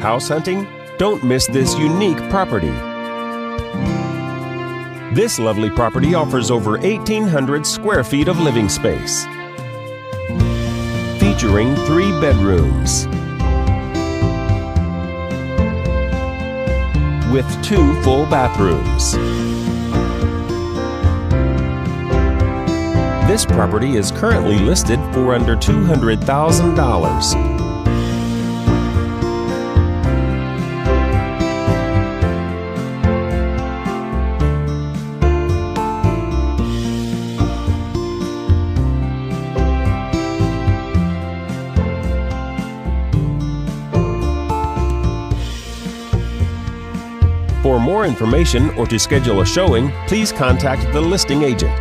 house hunting? Don't miss this unique property. This lovely property offers over 1,800 square feet of living space, featuring 3 bedrooms with 2 full bathrooms. This property is currently listed for under $200,000. For more information or to schedule a showing, please contact the listing agent.